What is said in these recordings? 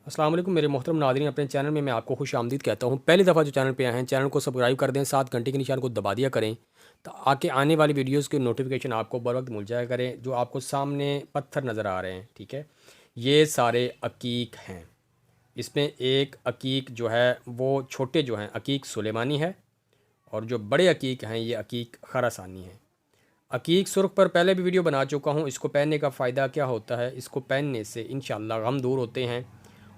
अस्सलाम वालेकुम मेरे मोहतरम नाज़रीन, अपने चैनल में मैं आपको खुश आमदीद कहता हूँ। पहली दफ़ा जो चैनल पे आए हैं, चैनल को सब्सक्राइब कर दें, साथ घंटे के निशान को दबा दिया करें ताकि आने वाली वीडियोस की नोटिफिकेशन आपको बर वक्त मिल जाया करें। जो आपको सामने पत्थर नज़र आ रहे हैं, ठीक है, ये सारे अकीक हैं। इसमें एक अकीक जो है वो छोटे जो हैं अकीक सुलेमानी है, और जो बड़े अकीक हैं ये अकीक खरासानी है। अकीक सुर्ख पर पहले भी वीडियो बना चुका हूँ। इसको पहनने का फ़ायदा क्या होता है? इसको पहनने से इंशाअल्लाह गम दूर होते हैं,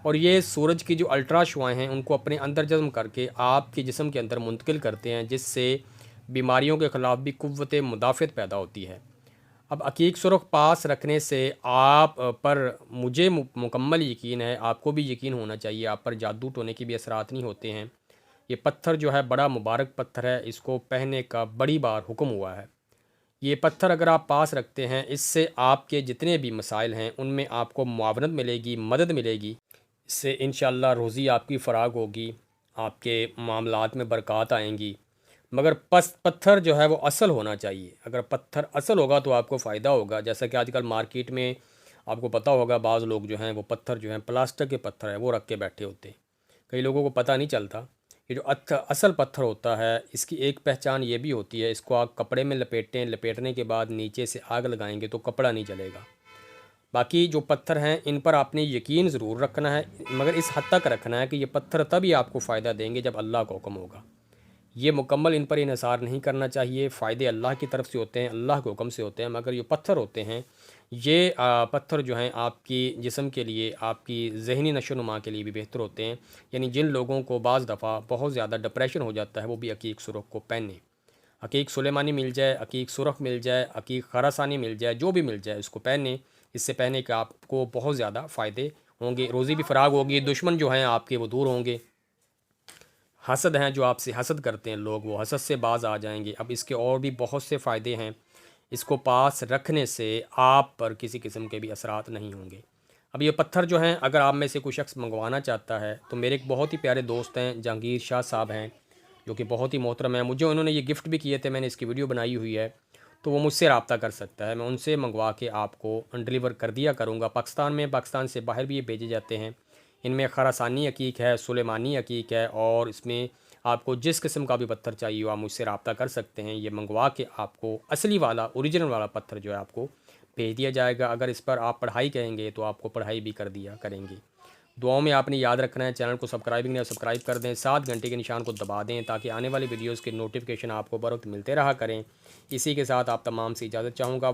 और ये सूरज की जो अल्ट्रा शुआएँ हैं उनको अपने अंदर जज़्ब करके आपके जिस्म के अंदर मुंतकिल करते हैं, जिससे बीमारियों के ख़िलाफ़ भी क़ुव्वत मुदाफ़त पैदा होती है। अब अकीक सुर्ख पास रखने से आप पर मुझे मुकम्मल यकीन है, आपको भी यकीन होना चाहिए, आप पर जादू टोने के भी असरात नहीं होते हैं। ये पत्थर जो है बड़ा मुबारक पत्थर है, इसको पहनने का बड़ी बार हुक्म हुआ है। ये पत्थर अगर आप पास रखते हैं, इससे आपके जितने भी मसाइल हैं उनमें आपको मुआवनत मिलेगी, मदद मिलेगी। इससे इंशाअल्लाह रोज़ी आपकी फ़राग होगी, आपके मामलात में बरक़ात आएंगी। मगर पत्थर जो है वो असल होना चाहिए। अगर पत्थर असल होगा तो आपको फ़ायदा होगा। जैसा कि आजकल मार्केट में आपको पता होगा, बाज़ लोग जो हैं वो पत्थर जो हैं प्लास्टिक के पत्थर हैं वो रख के बैठे होते हैं। कई लोगों को पता नहीं चलता। ये जो असल पत्थर होता है, इसकी एक पहचान ये भी होती है, इसको आप कपड़े में लपेटें, लपेटने के बाद नीचे से आग लगाएंगे तो कपड़ा नहीं जलेगा। बाकी जो पत्थर हैं इन पर आपने यकीन ज़रूर रखना है, मगर इस हद तक रखना है कि ये पत्थर तभी आपको फ़ायदा देंगे जब अल्लाह का हुक्म होगा। ये मुकम्मल इन पर इन्हिसार नहीं करना चाहिए। फ़ायदे अल्लाह की तरफ से होते हैं, अल्लाह के हुक्म से होते हैं। मगर ये पत्थर होते हैं, ये पत्थर जो हैं आपकी जिस्म के लिए, आपकी ज़हनी नशोनुमा के लिए भी बेहतर होते हैं। यानी जिन लोगों को बाज़ दफ़ा बहुत ज़्यादा डिप्रेशन हो जाता है, वो भी अकीक सुर्ख को पहने। अकीक सुलेमानी मिल जाए, अकीक सुर्ख मिल जाए, अकीक खरासानी मिल जाए, जो भी मिल जाए इसको पहने। इससे पहने के आपको बहुत ज़्यादा फ़ायदे होंगे, रोज़ी भी फ़राग होगी, दुश्मन जो हैं आपके वो दूर होंगे। हसद हैं, जो आपसे हसद करते हैं लोग, वो हसद से बाज़ आ जाएंगे। अब इसके और भी बहुत से फ़ायदे हैं। इसको पास रखने से आप पर किसी किस्म के भी असरात नहीं होंगे। अब ये पत्थर जो हैं, अगर आप में से कोई शख्स मंगवाना चाहता है तो मेरे एक बहुत ही प्यारे दोस्त हैं, जहांगीर शाह साहब हैं, जो कि बहुत ही मोहतरम हैं। मुझे उन्होंने ये गिफ्ट भी किए थे, मैंने इसकी वीडियो बनाई हुई है, तो वो मुझसे रब्ता कर सकता है। मैं उनसे मंगवा के आपको डिलीवर कर दिया करूँगा। पाकिस्तान में, पाकिस्तान से बाहर भी ये भेजे जाते हैं। इनमें खरासानी अकीक है, सुलेमानी अकीक है, और इसमें आपको जिस किस्म का भी पत्थर चाहिए हो आप मुझसे रब्ता कर सकते हैं। ये मंगवा के आपको असली वाला, ओरिजिनल वाला पत्थर जो है आपको भेज दिया जाएगा। अगर इस पर आप पढ़ाई करेंगे तो आपको पढ़ाई भी कर दिया करेंगे। दुआओं में आपने याद रखना है, चैनल को सब्सक्राइब कर दें, साथ घंटे के निशान को दबा दें ताकि आने वाली वीडियोज़ के नोटिफिकेशन आपको बर वक्त मिलते रहा करें। इसी के साथ आप तमाम से इजाज़त चाहूँगा।